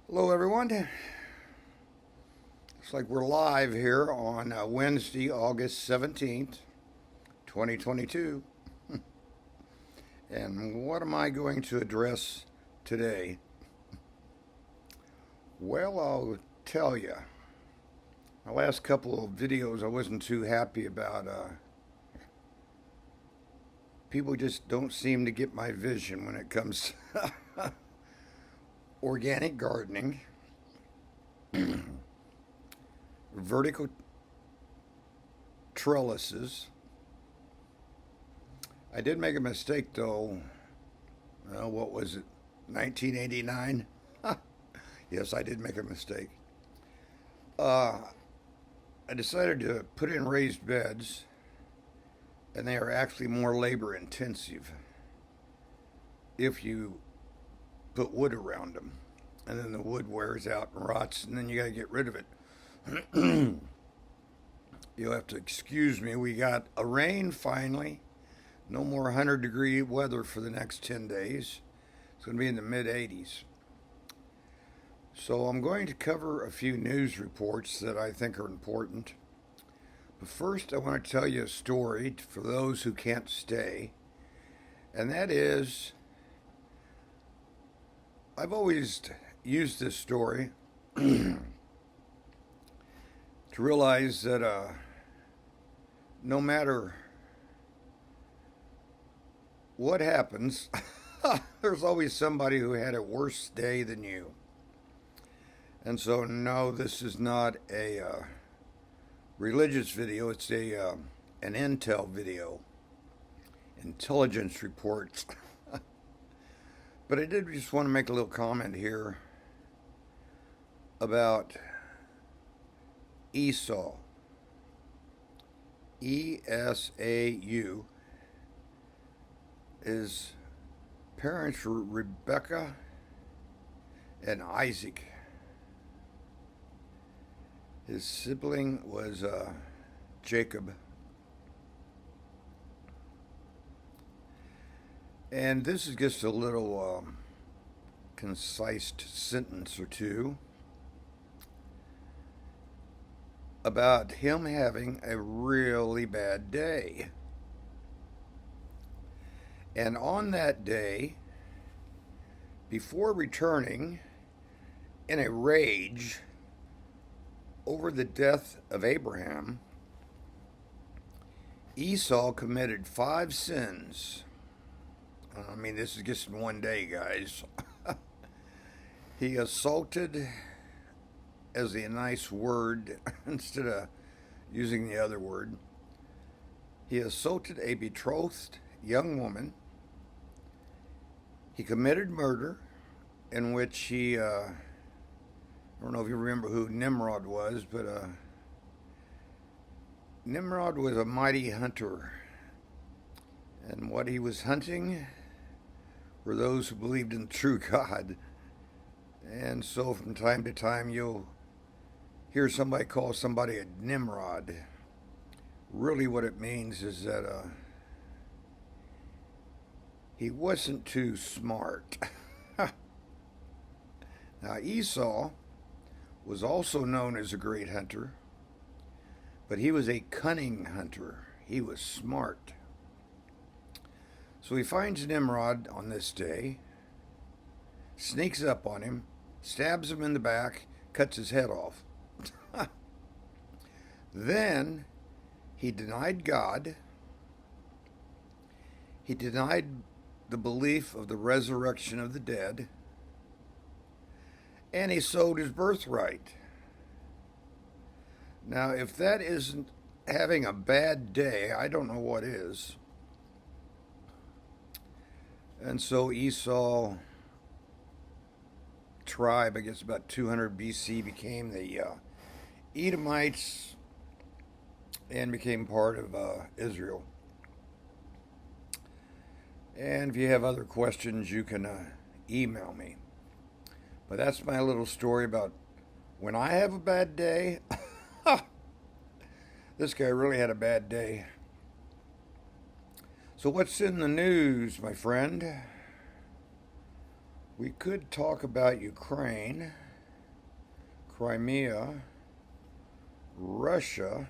Hello, everyone. Looks like we're live here on Wednesday, August 17th, 2022. And what am I going to address today? Well, I'll tell you. My last couple of videos I wasn't too happy about. People just don't seem to get my vision when it comes to organic gardening, vertical trellises. I did make a mistake though. What was it? 1989? Yes, I did make a mistake. Uh, I decided to put in raised beds, and they are actually more labor intensive if you put wood around them. And then the wood wears out and rots, and then you got to get rid of it. You'll have to excuse me. We got a rain finally. No more 100-degree weather for the next 10 days. It's going to be in the mid 80s. So I'm going to cover a few news reports that I think are important. But first, I want to tell you a story for those who can't stay. And that is, I've always used this story to realize that no matter what happens, there's always somebody who had a worse day than you. And so, no, this is not a religious video. It's an intel video, intelligence reports. But I did just want to make a little comment here about Esau. Esau. His parents were Rebecca and Isaac. His sibling was Jacob. And this is just a little concise sentence or two about him having a really bad day. And on that day, before returning in a rage over the death of Abraham, Esau committed 5 sins. I mean, this is just in one day, guys. He assaulted, as a nice word, instead of using the other word, he assaulted a betrothed young woman. He committed murder, in which he, I don't know if you remember who Nimrod was, but Nimrod was a mighty hunter. And what he was hunting were those who believed in the true God. And so from time to time you'll hear somebody call somebody a Nimrod. Really what it means is that he wasn't too smart. Now Esau was also known as a great hunter, but he was a cunning hunter. He was smart. So he finds Nimrod on this day, sneaks up on him, stabs him in the back, cuts his head off. Then he denied God. He denied the belief of the resurrection of the dead. And he sold his birthright. Now, if that isn't having a bad day, I don't know what is. And so Esau tribe, I guess about 200 BC, became the Edomites and became part of Israel. And if you have other questions, you can email me. But that's my little story about when I have a bad day. This guy really had a bad day. So what's in the news, my friend? We could talk about Ukraine. Crimea, Russia,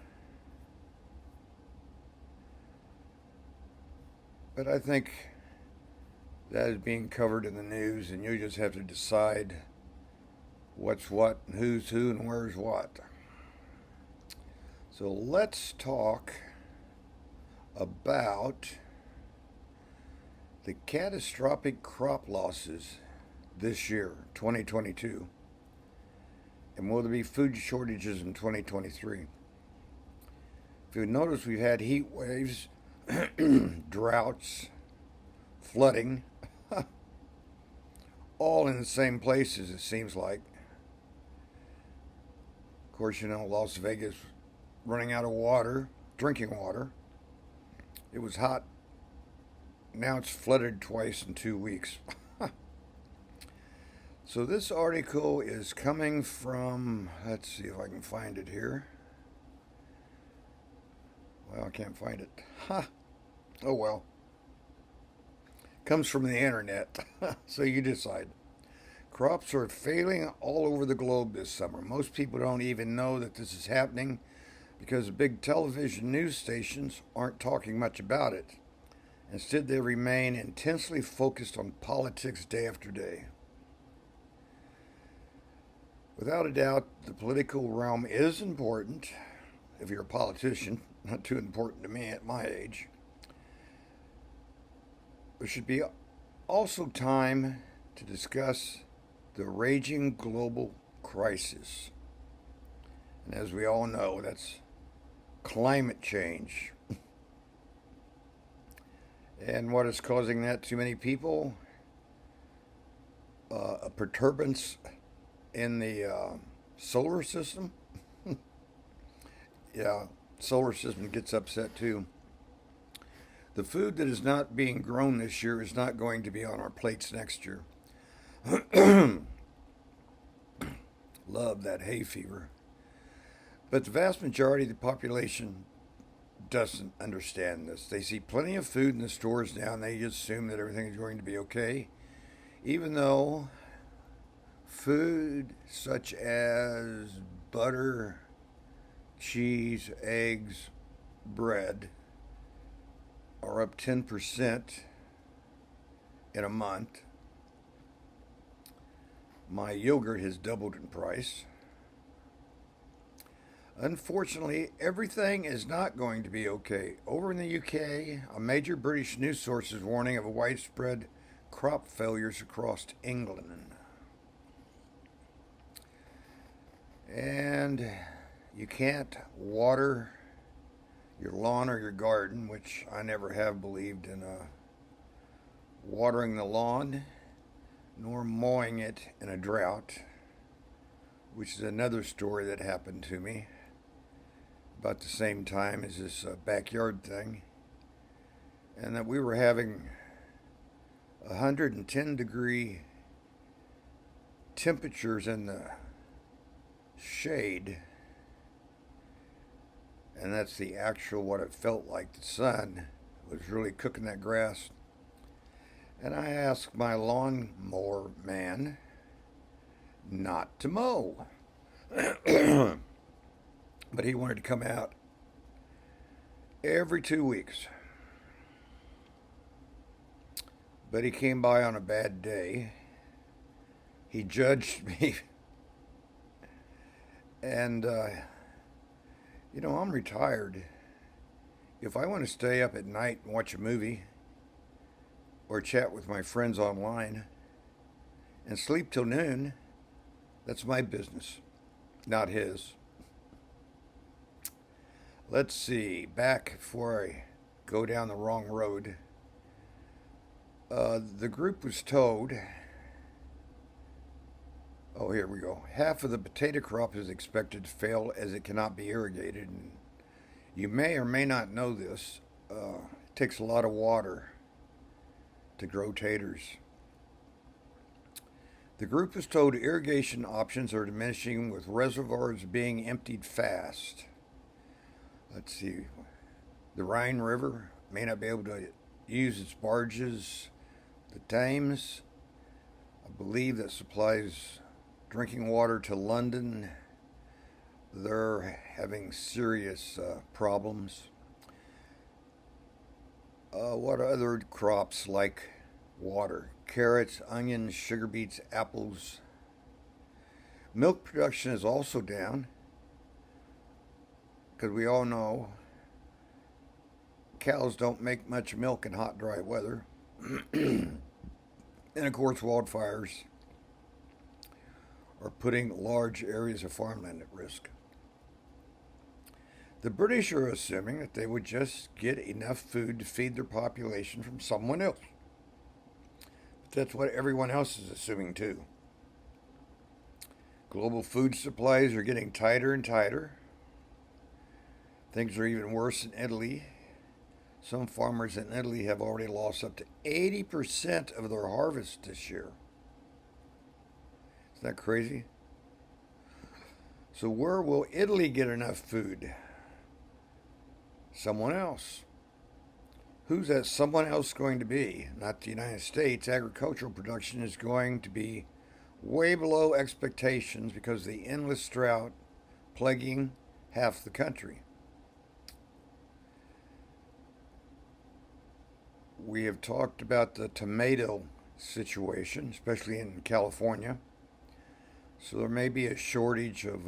but I think that is being covered in the news, and you just have to decide what's what and who's who and where's what. So let's talk about the catastrophic crop losses this year, 2022, and will there be food shortages in 2023? If you notice, we've had heat waves, droughts, flooding, all in the same places, it seems like. Of course, Las Vegas running out of water, drinking water. It was hot. Now it's flooded twice in 2 weeks. So this article is coming from, let's see if I can find it here. Well, I can't find it. Oh well. Comes from the internet. So you decide. Crops are failing all over the globe this summer. Most people don't even know that this is happening because the big television news stations aren't talking much about it. Instead, they remain intensely focused on politics day after day. Without a doubt, the political realm is important. If you're a politician, not too important to me at my age. There should be also time to discuss the raging global crisis. And as we all know, that's climate change. And what is causing that to many people? A perturbance in the solar system. Yeah, solar system gets upset too. The food that is not being grown this year is not going to be on our plates next year. Love that hay fever. But the vast majority of the population doesn't understand this. They see plenty of food in the stores now and they just assume that everything is going to be okay. Even though food such as butter, cheese, eggs, bread are up 10% in a month. My yogurt has doubled in price. Unfortunately, everything is not going to be okay. Over in the UK, a major British news source is warning of widespread crop failures across England. And you can't water your lawn or your garden, which I never have believed in watering the lawn, nor mowing it in a drought, which is another story that happened to me about the same time as this backyard thing, and that we were having 110-degree temperatures in the shade, and that's the actual what it felt like. The sun was really cooking that grass. And I asked my lawnmower man not to mow. But he wanted to come out every 2 weeks. But he came by on a bad day. He judged me. And, I'm retired. If I want to stay up at night and watch a movie or chat with my friends online and sleep till noon, that's my business, not his. Let's see, back before I go down the wrong road. The group was told, here we go. Half of the potato crop is expected to fail as it cannot be irrigated. And you may or may not know this. It takes a lot of water to grow taters. The group was told irrigation options are diminishing with reservoirs being emptied fast. Let's see. The Rhine River may not be able to use its barges. The Thames, I believe, that supplies drinking water to London. They're having serious problems. What other crops like water? Carrots, onions, sugar beets, apples. Milk production is also down because we all know cows don't make much milk in hot, dry weather. And of course, wildfires are putting large areas of farmland at risk. The British are assuming that they would just get enough food to feed their population from someone else. But that's what everyone else is assuming too. Global food supplies are getting tighter and tighter. Things are even worse in Italy. Some farmers in Italy have already lost up to 80% of their harvest this year. Isn't that crazy? So where will Italy get enough food? Someone else. Who's that someone else going to be? Not the United States. Agricultural production is going to be way below expectations because of the endless drought plaguing half the country. We have talked about the tomato situation, especially in California. So there may be a shortage of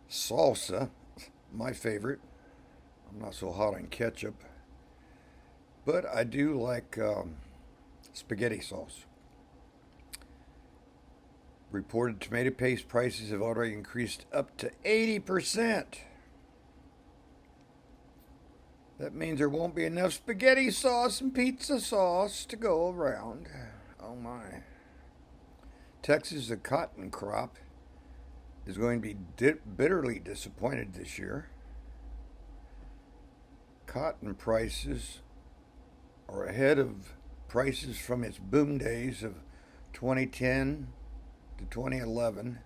salsa, my favorite. I'm not so hot on ketchup, but I do like spaghetti sauce. Reported tomato paste prices have already increased up to 80%. That means there won't be enough spaghetti sauce and pizza sauce to go around. Oh my. Texas, the cotton crop, is going to be bitterly disappointed this year. Cotton prices are ahead of prices from its boom days of 2010 to 2011.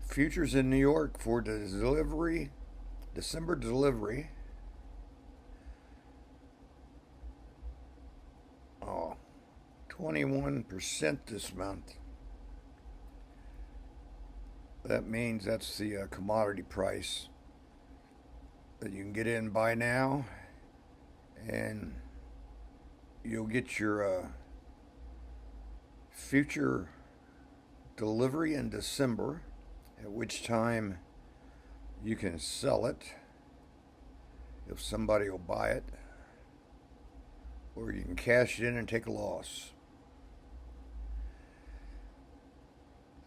Futures in New York for December delivery. 21% this month. That means that's the commodity price that you can get in by now, and you'll get your future delivery in December, at which time you can sell it if somebody will buy it, or you can cash it in and take a loss.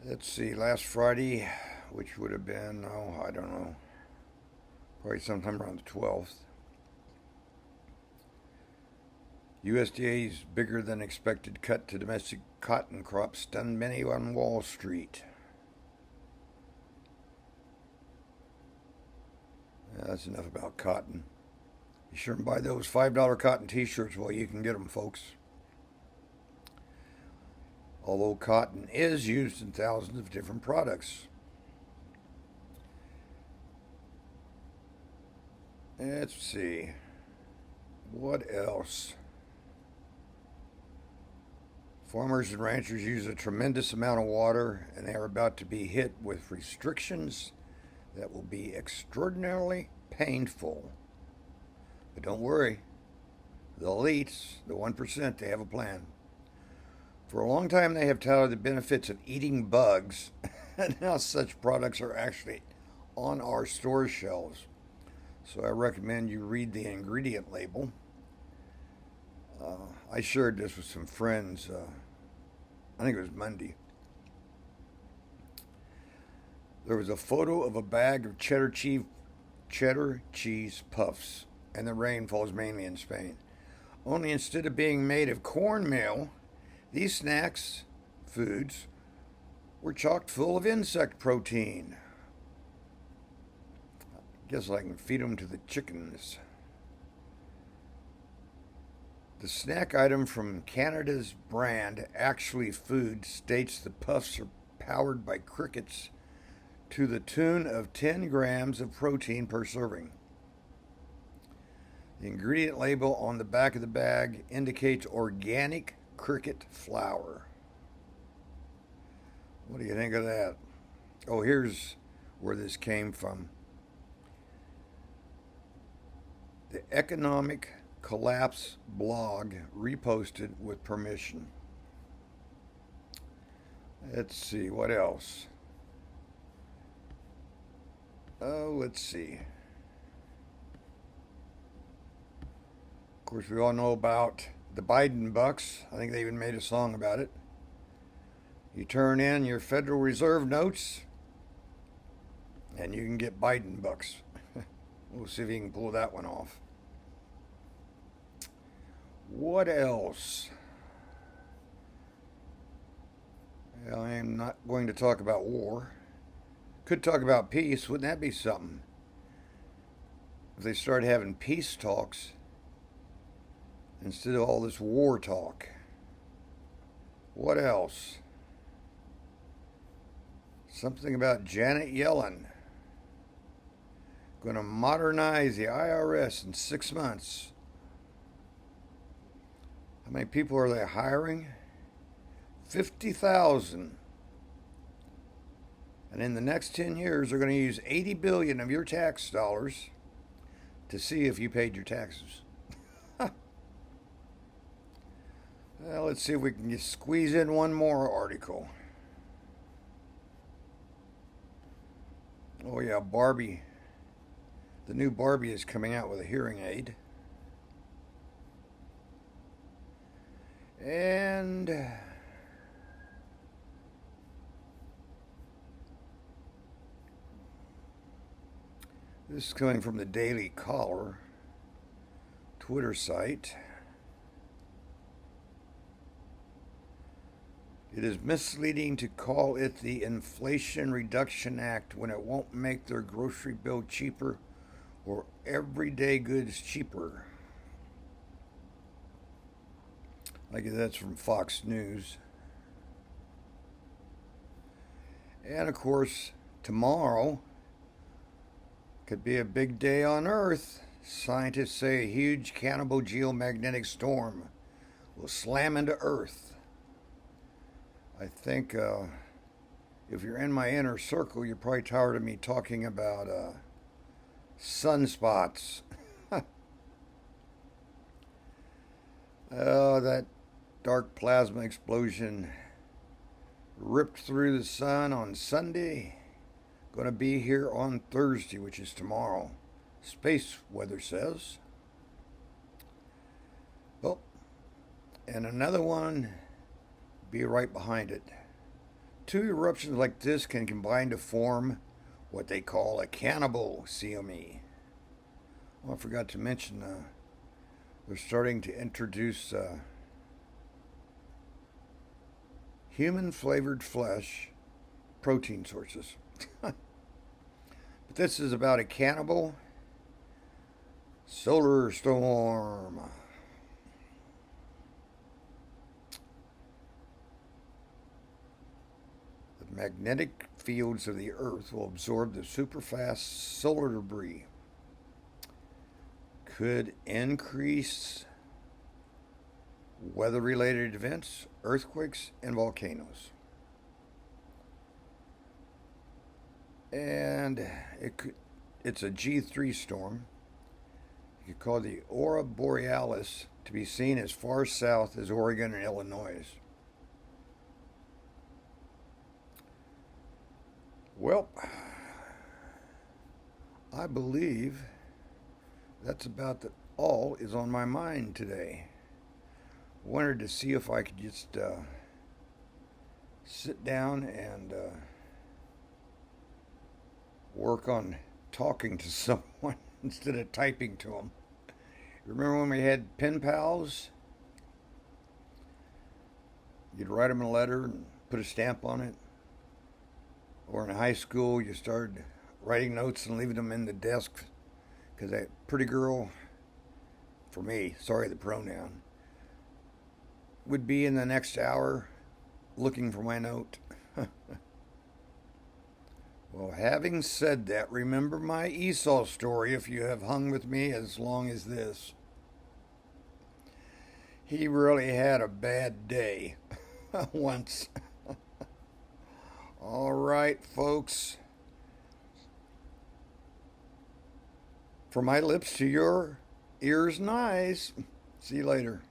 Let's see, last Friday, which would have been, I don't know, probably sometime around the 12th, USDA's bigger than expected cut to domestic cotton crops stunned many on Wall Street. That's enough about cotton. Be sure and buy those $5 cotton t-shirts while you can get them, folks. Although cotton is used in thousands of different products. Let's see. What else? Farmers and ranchers use a tremendous amount of water, and they are about to be hit with restrictions that will be extraordinarily painful. But don't worry. The elites, the 1%, they have a plan. For a long time, they have touted the benefits of eating bugs, and now such products are actually on our store shelves. So I recommend you read the ingredient label. I shared this with some friends, I think it was Monday. There was a photo of a bag of cheddar cheese puffs, and the rain falls mainly in Spain. Only instead of being made of cornmeal, these snacks, foods, were chock full of insect protein. Guess I can feed them to the chickens. The snack item from Canada's brand Actually Food states the puffs are powered by crickets to the tune of 10 grams of protein per serving. The ingredient label on the back of the bag indicates organic cricket flower. What do you think of that? Oh, here's where this came from. The Economic Collapse blog reposted with permission. Let's see, what else? Oh, let's see. Of course, we all know about the Biden bucks. I think they even made a song about it. You turn in your Federal Reserve notes, and you can get Biden bucks. We'll see if you can pull that one off. What else? Well, I am not going to talk about war. Could talk about peace. Wouldn't that be something? If they started having peace talks instead of all this war talk. What else? Something about Janet Yellen going to modernize the IRS in 6 months. How many people are they hiring? 50,000. And in the next 10 years, they're going to use 80 billion of your tax dollars to see if you paid your taxes. Well, let's see if we can just squeeze in one more article. Oh yeah, Barbie. The new Barbie is coming out with a hearing aid. And this is coming from the Daily Caller Twitter site. It is misleading to call it the Inflation Reduction Act when it won't make their grocery bill cheaper or everyday goods cheaper. I guess that's from Fox News. And of course, tomorrow could be a big day on Earth. Scientists say a huge cannibal geomagnetic storm will slam into Earth. I think if you're in my inner circle, you're probably tired of me talking about sunspots. That dark plasma explosion ripped through the sun on Sunday. Going to be here on Thursday, which is tomorrow. Space weather says. Oh, and another one be right behind it. Two eruptions like this can combine to form what they call a cannibal CME. Oh, I forgot to mention they're starting to introduce human flavored flesh protein sources. But this is about a cannibal solar storm. The magnetic fields of the Earth will absorb the superfast solar debris. Could increase weather-related events, earthquakes, and volcanoes. And it's a G3 storm. You could call the Aurora Borealis to be seen as far south as Oregon and Illinois. Well, I believe that's about all is on my mind today. Wanted to see if I could just sit down and work on talking to someone instead of typing to them. Remember when we had pen pals? You'd write them a letter and put a stamp on it. Or in high school, you started writing notes and leaving them in the desk because that pretty girl, for me, sorry the pronoun, would be in the next hour looking for my note. Well, having said that, remember my Esau story if you have hung with me as long as this. he really had a bad day once. All right, folks. From my lips to your ears and eyes. See you later.